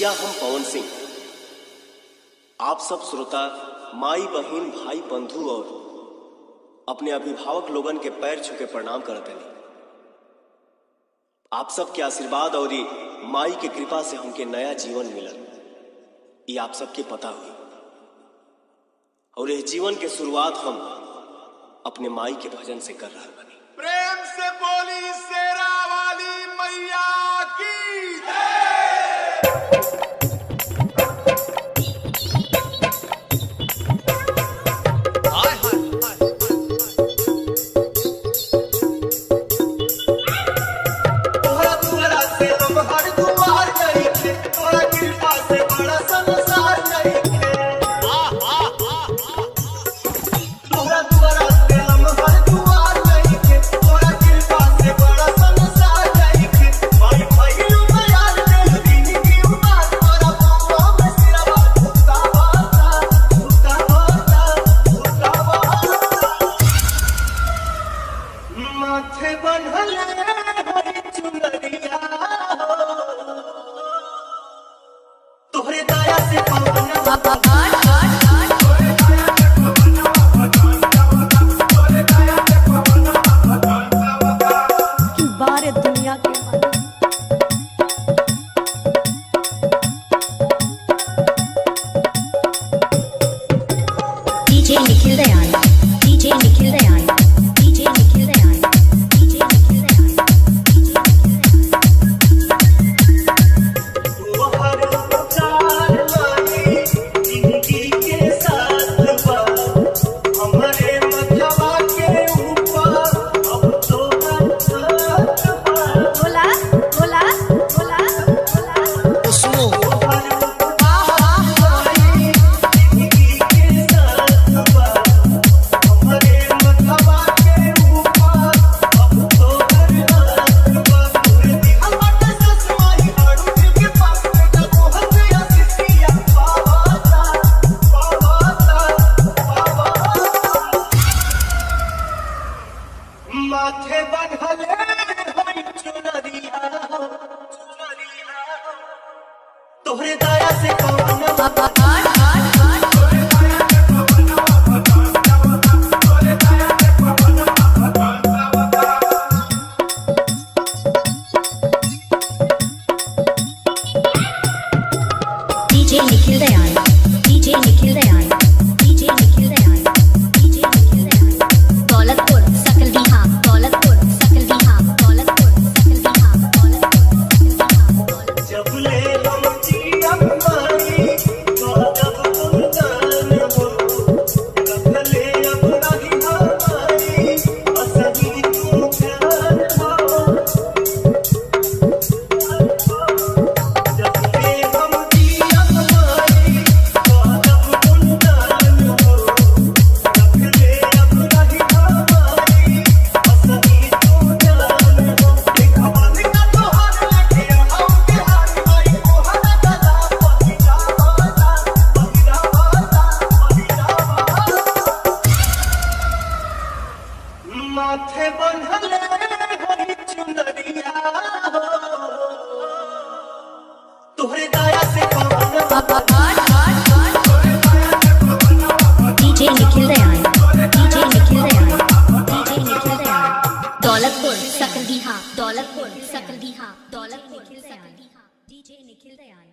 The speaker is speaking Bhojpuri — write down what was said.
भैया हम पवन सिंह आप सब श्रोता माई बहिन भाई बंधु और अपने अभिभावक लोगन के पैर छू के प्रणाम करते हैं। आप सब के आशीर्वाद और माई के कृपा से हमके नया जीवन मिलल, ये आप सबके पता हुई। और यह जीवन के शुरुआत हम अपने माई के भजन से कर रहे बनी। प्रेम से बोली शेरा वाली मैया की तोहरे दया से माथे बंधले हरी चुनरिया तोहरे दया से डीजे निखिल दयाल दौलतपुर सकलदीहा डीजे निखिल दयाल